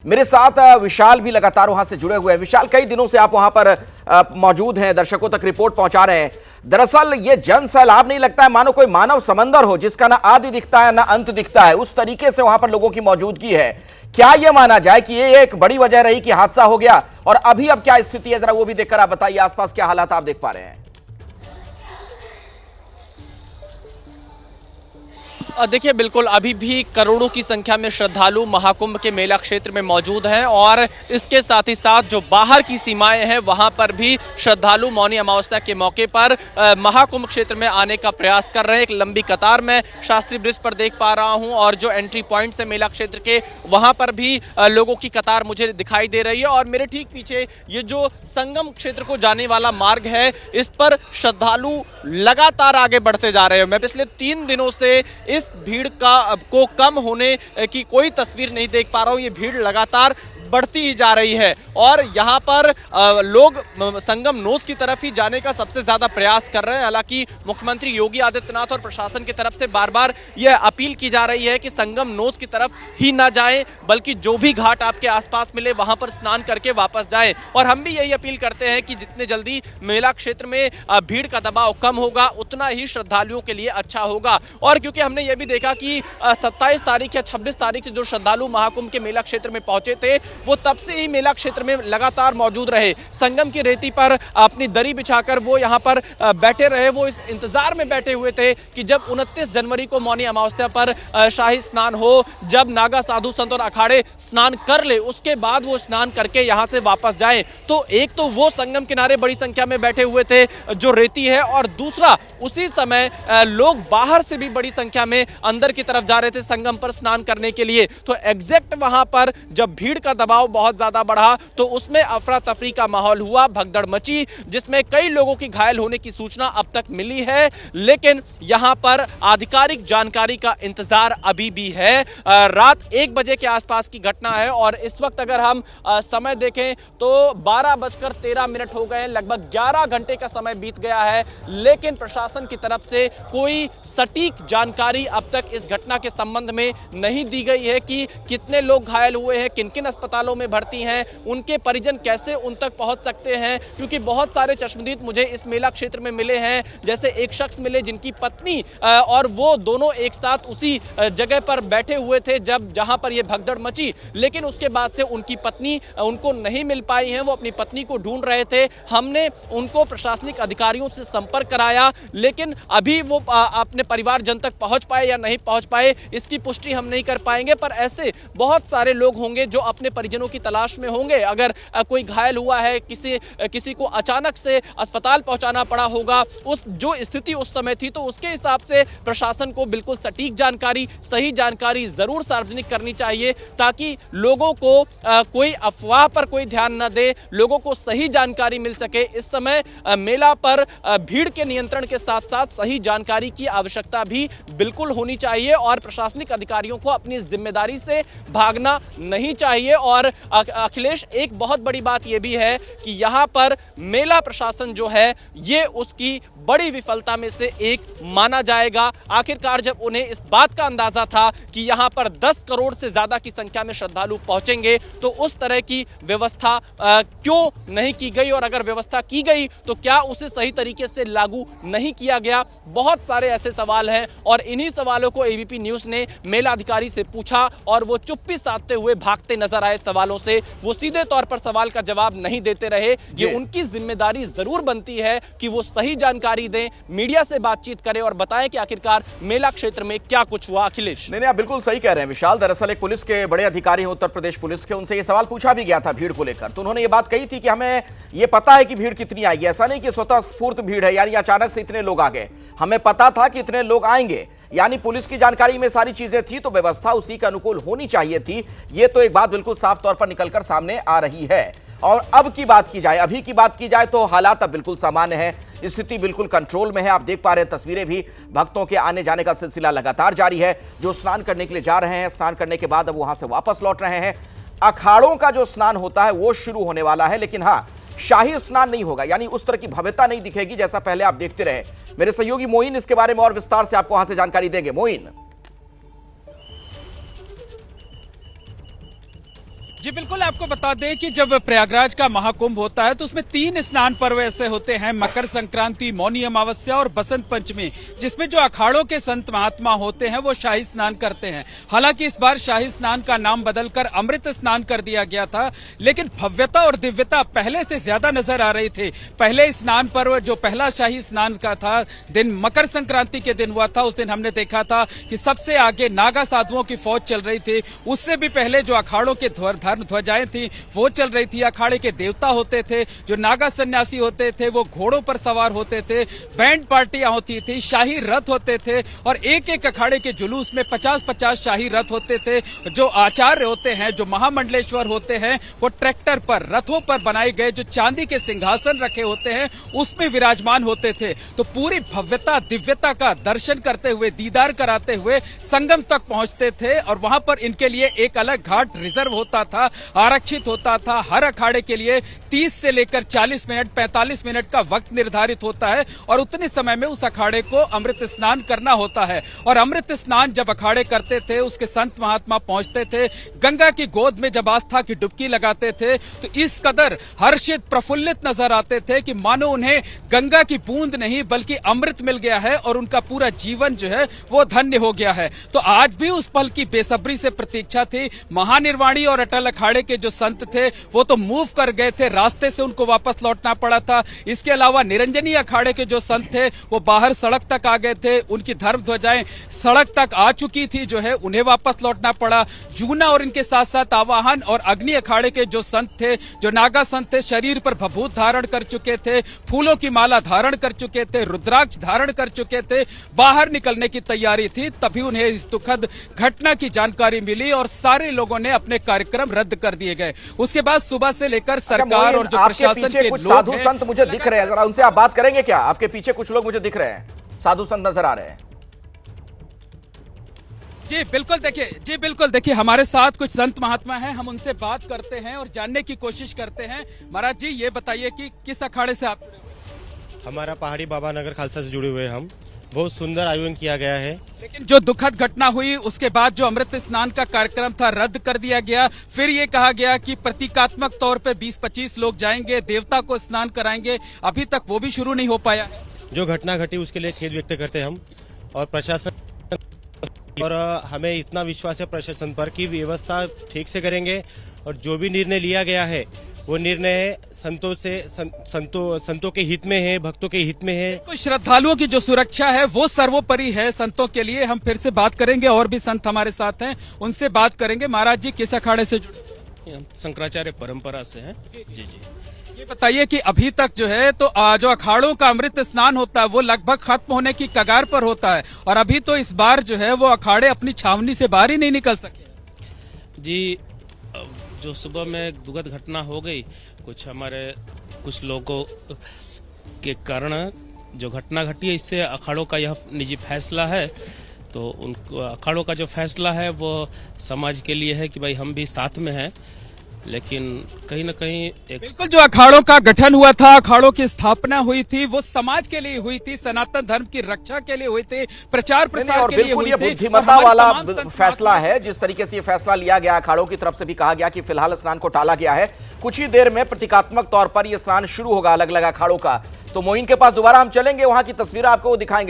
मेरे साथ विशाल भी लगातार वहां से जुड़े हुए हैं। विशाल, कई दिनों से आप वहां पर मौजूद हैं, दर्शकों तक रिपोर्ट पहुंचा रहे हैं। दरअसल ये जन सैलाब नहीं लगता है मानो कोई मानव समंदर हो जिसका ना आदि दिखता है ना अंत दिखता है, उस तरीके से वहां पर लोगों की मौजूदगी है। क्या यह माना जाए कि ये एक बड़ी वजह रही कि हादसा हो गया, और अभी अब क्या स्थिति है, जरा वो भी देखकर आप बताइए आसपास क्या हालात आप देख पा रहे हैं। देखिए, बिल्कुल अभी भी करोड़ों की संख्या में श्रद्धालु महाकुंभ के मेला क्षेत्र में मौजूद हैं और इसके साथ ही साथ जो बाहर की सीमाएं हैं वहां पर भी श्रद्धालु मौनी अमावस्या के मौके पर महाकुंभ क्षेत्र में आने का प्रयास कर रहे हैं। एक लंबी कतार में शास्त्री ब्रिज पर देख पा रहा हूं और जो एंट्री पॉइंट्स है मेला क्षेत्र के वहां पर भी लोगों की कतार मुझे दिखाई दे रही है। और मेरे ठीक पीछे ये जो संगम क्षेत्र को जाने वाला मार्ग है, इस पर श्रद्धालु लगातार आगे बढ़ते जा रहे हैं। मैं पिछले 3 दिनों से इस भीड़ को कम होने की कोई तस्वीर नहीं देख पा रहा हूं। ये भीड़ लगातार बढ़ती ही जा रही है और यहाँ पर लोग संगम नोस की तरफ ही जाने का सबसे ज्यादा प्रयास कर रहे हैं। हालांकि मुख्यमंत्री योगी आदित्यनाथ और प्रशासन की तरफ से बार बार यह अपील की जा रही है कि संगम नोस की तरफ ही ना जाएं, बल्कि जो भी घाट आपके आसपास मिले वहां पर स्नान करके वापस जाएं। और हम भी यही अपील करते हैं कि जितने जल्दी मेला क्षेत्र में भीड़ का दबाव कम होगा उतना ही श्रद्धालुओं के लिए अच्छा होगा। और क्योंकि हमने ये भी देखा कि 27 तारीख या 26 तारीख से जो श्रद्धालु महाकुंभ के मेला क्षेत्र में पहुंचे थे वो तब से ही मेला क्षेत्र में लगातार मौजूद रहे। संगम की रेती पर अपनी दरी बिछाकर वो यहाँ पर बैठे रहे। वो इस इंतजार में बैठे हुए थे कि जब 29 जनवरी को मौनी अमावस्या पर शाही स्नान हो, जब नागा साधु संत और अखाड़े स्नान कर ले, उसके बाद वो स्नान करके यहाँ से वापस जाएं। तो एक तो वो संगम किनारे बड़ी संख्या में बैठे हुए थे जो रेती है, और दूसरा उसी समय लोग बाहर से भी बड़ी संख्या में अंदर की तरफ जा रहे थे संगम पर स्नान करने के लिए। तो एग्जैक्ट वहां पर जब भीड़ का दबाव बहुत ज्यादा बढ़ा तो उसमें अफरा तफरी का माहौल हुआ, भगदड़ मची, जिसमें कई लोगों की घायल होने की सूचना अब तक मिली है। लेकिन यहां पर आधिकारिक जानकारी का इंतजार अभी भी है। रात 1 बजे के आसपास की घटना है और इस वक्त अगर हम समय देखें तो 12:13 हो गए, लगभग 11 घंटे का समय बीत गया है। लेकिन प्रशासन की तरफ से कोई सटीक जानकारी अब तक इस घटना के संबंध में नहीं दी गई है कि कितने लोग घायल हुए हैं, किन किन अस्पतालों में भर्ती हैं, उनके परिजन कैसे उन तक पहुंच सकते हैं। क्योंकि बहुत सारे चश्मदीद मुझे इस मेला क्षेत्र में मिले हैं। जैसे एक शख्स मिले जिनकी पत्नी और वो दोनों एक साथ उसी जगह पर बैठे हुए थे जहां पर यह भगदड़ मची, लेकिन उसके बाद से उनकी पत्नी उनको नहीं मिल पाई है। वो अपनी पत्नी को ढूंढ रहे थे। हमने उनको प्रशासनिक अधिकारियों से संपर्क कराया, लेकिन अभी वो अपने परिवारजन तक पहुंच पाए या नहीं पहुंच पाए इसकी पुष्टि हम नहीं कर पाएंगे। पर ऐसे बहुत सारे लोग होंगे जो अपने परिजनों की तलाश में होंगे। अगर कोई घायल हुआ है, किसी को अचानक से अस्पताल पहुंचाना पड़ा होगा, उस जो स्थिति उस समय थी, तो उसके हिसाब से प्रशासन को बिल्कुल सटीक जानकारी, सही जानकारी जरूर सार्वजनिक करनी चाहिए ताकि लोगों को कोई अफवाह पर कोई ध्यान न दे, लोगों को सही जानकारी मिल सके। इस समय मेला पर भीड़ के नियंत्रण के साथ साथ सही जानकारी की आवश्यकता भी बिल्कुल होनी चाहिए और प्रशासनिक अधिकारियों को अपनी जिम्मेदारी से भागना नहीं चाहिए। और अखिलेश, एक बहुत बड़ी बात यह भी है कि यहां पर मेला प्रशासन जो है ये उसकी बड़ी विफलता में से एक माना जाएगा। आखिरकार जब उन्हें इस बात का अंदाजा था कि यहां पर 10 करोड़ से ज्यादा की संख्या में श्रद्धालु पहुंचेंगे, तो उस तरह की व्यवस्था क्यों नहीं की गई, और अगर व्यवस्था की गई तो क्या उसे सही तरीके से लागू नहीं किया गया। बहुत सारे ऐसे सवाल हैं और इन्हीं सवालों को एबीपी न्यूज ने मेला अधिकारी से पूछा और वो चुप्पी साधते हुए भागते नजर आए सवालों से। वो सीधे तौर पर सवाल का जवाब नहीं देते रहे। ये उनकी जिम्मेदारी जरूर बनती है कि वो सही जानकारी दें, मीडिया से बातचीत करें और बताएं कि आखिरकार मेला क्षेत्र में क्या कुछ हुआ। अखिलेश, नहीं, आप बिल्कुल सही कह रहे हैं विशाल। दरअसल एक पुलिस के बड़े अधिकारी हैं उत्तर प्रदेश पुलिस के, उनसे ये सवाल पूछा भी गया था भीड़ को लेकर, तो उन्होंने ये बात कही थी कि हमें ये पता है कि भीड़ कितनी आएगी, ऐसा नहीं कि स्वतः स्फूर्त भीड़ है, यानी अचानक से इतने लोग आ गए, हमें पता था कि इतने लोग आएंगे, यानी पुलिस की जानकारी में सारी चीजें थी, तो व्यवस्था उसी के अनुकूल होनी चाहिए थी। ये तो एक बात बिल्कुल साफ तौर पर निकलकर सामने आ रही है। और अब की बात की जाए, अभी की बात की जाए तो हालात अब बिल्कुल सामान्य है, स्थिति बिल्कुल कंट्रोल में है। आप देख पा रहे हैं तस्वीरें भी, भक्तों के आने जाने का सिलसिला लगातार जारी है। जो स्नान करने के लिए जा रहे हैं, स्नान करने के बाद अब वहां से वापस लौट रहे हैं। अखाड़ों का जो स्नान होता है वो शुरू होने वाला है, लेकिन हाँ, शाही स्नान नहीं होगा, यानी उस तरह की भव्यता नहीं दिखेगी जैसा पहले आप देखते रहे। मेरे सहयोगी मोइन इसके बारे में और विस्तार से आपको वहां से जानकारी देंगे। मोइन, जी बिल्कुल, आपको बता दें कि जब प्रयागराज का महाकुंभ होता है तो उसमें 3 स्नान पर्व ऐसे होते हैं, मकर संक्रांति, मौनी अमावस्या और बसंत पंचमी, जिसमें जो अखाड़ों के संत महात्मा होते हैं वो शाही स्नान करते हैं। हालांकि इस बार शाही स्नान का नाम बदलकर अमृत स्नान कर दिया गया था, लेकिन भव्यता और दिव्यता पहले से ज्यादा नजर आ रही थी। पहले स्नान पर्व जो पहला शाही स्नान का था दिन मकर संक्रांति के दिन हुआ था, उस दिन हमने देखा था कि सबसे आगे नागा साधुओं की फौज चल रही थी। उससे भी पहले जो अखाड़ों के धर्म ध्वजाएं थी वो चल रही थी। अखाड़े के देवता होते थे, जो नागा सन्यासी होते थे वो घोड़ों पर सवार होते थे, बैंड पार्टियां होती थी, शाही रथ होते थे और एक एक अखाड़े के जुलूस में 50-50 शाही रथ होते थे। जो आचार्य होते हैं, जो महामंडलेश्वर होते हैं, वो ट्रैक्टर पर, रथों पर बनाए गए जो चांदी के सिंहासन रखे होते हैं उसमें विराजमान होते थे। तो पूरी भव्यता दिव्यता का दर्शन करते हुए, दीदार कराते हुए संगम तक पहुंचते थे और वहां पर इनके लिए एक अलग घाट रिजर्व होता था, आरक्षित होता था। हर अखाड़े के लिए 30 से लेकर 40 मिनट, 45 मिनट का वक्त निर्धारित होता है और उतने समय में उस अखाड़े को अमृत स्नान करना होता है। और अमृत स्नान जब अखाड़े करते थे, उसके संत महात्मा पहुंचते थे, गंगा की गोद में जब आस्था की डुबकी लगाते थे तो इस कदर हर्षित प्रफुल्लित नजर आते थे कि मानो उन्हें गंगा की बूंद नहीं बल्कि अमृत मिल गया है और उनका पूरा जीवन जो है वो धन्य हो गया है। तो आज भी उस पल की बेसब्री से प्रतीक्षा थी। महानिर्वाणी और अटल अखाड़े के जो संत थे वो तो मूव कर गए थे, रास्ते से उनको वापस लौटना पड़ा था। इसके अलावा निरंजनी अखाड़े के जो संत थे वो बाहर सड़क तक आ गए थे, उनकी धर्म ध्वजाएं सड़क तक आ चुकी थी, जो है उन्हें वापस लौटना पड़ा। जूना और इनके साथ साथ आवाहन और अग्नि अखाड़े के जो संत थे, जो नागा संत थे, शरीर पर भभूत धारण कर चुके थे, फूलों की माला धारण कर चुके थे, रुद्राक्ष धारण कर चुके थे, बाहर निकलने की तैयारी थी। तभी उन्हें इस दुखद घटना की जानकारी मिली और सारे लोगों ने अपने कार्यक्रम रद्द कर दिए गए। उसके बाद सुबह से लेकर सरकार और जो प्रशासन के कुछ लोग साधु संत मुझे दिख रहे हैं, जरा उनसे आप बात करेंगे क्या? आपके पीछे कुछ लोग मुझे दिख रहे हैं, साधु संत नजर आ रहे हैं। जी बिल्कुल देखिए हमारे साथ कुछ संत महात्मा हैं, हम उनसे बात करते हैं और जानने की कोशिश करते हैं। महाराज जी ये बताइए कि किस अखाड़े से आप जुड़े हुए? हमारा पहाड़ी बाबा नगर खालसा से जुड़े हुए हम। बहुत सुंदर आयोजन किया गया है। लेकिन जो दुखद घटना हुई उसके बाद जो अमृत स्नान का कार्यक्रम था रद्द कर दिया गया। फिर ये कहा गया कि प्रतीकात्मक तौर पे 20-25 लोग जाएंगे, देवता को स्नान कराएंगे। अभी तक वो भी शुरू नहीं हो पाया है। जो घटना घटी उसके लिए खेद व्यक्त करते हैं हम और प्रशासन, और हमें इतना विश्वास है प्रशासन पर कि व्यवस्था ठीक से करेंगे और जो भी निर्णय लिया गया है वो निर्णय संतों के हित में है, भक्तों के हित में है। कुछ श्रद्धालुओं की जो सुरक्षा है वो सर्वोपरि है संतों के लिए। हम फिर से बात करेंगे, और भी संत हमारे साथ हैं, उनसे बात करेंगे। महाराज जी किस अखाड़े से जुड़े? शंकराचार्य परंपरा से है। जी। ये बताइए कि अभी तक जो है तो जो अखाड़ों का अमृत स्नान होता है वो लगभग खत्म होने की कगार पर होता है और अभी तो इस बार जो है वो अखाड़े अपनी छावनी से बाहर ही नहीं निकल सके। जी, जो सुबह में दुखद घटना हो गई, कुछ लोगों के कारण जो घटना घटी है, इससे अखाड़ों का यह निजी फैसला है। तो उन अखाड़ों का जो फैसला है वो समाज के लिए है कि भाई हम भी साथ में हैं, लेकिन कहीं न कहीं एक बिल्कुल जो अखाड़ों का गठन हुआ था, अखाड़ों की स्थापना हुई थी, वो समाज के लिए हुई थी, सनातन धर्म की रक्षा के लिए हुई थी, प्रचार प्रसार के लिए हुई थी। ये बुद्धिमत्ता वाला फैसला है। जिस तरीके से ये फैसला लिया गया, अखाड़ों की तरफ से भी कहा गया कि फिलहाल स्नान को टाला गया है, कुछ ही देर में प्रतीकात्मक तौर पर यह स्नान शुरू होगा अलग अलग अखाड़ों का। तो मोइन के पास दोबारा हम चलेंगे, वहां की तस्वीरें आपको दिखाएंगे।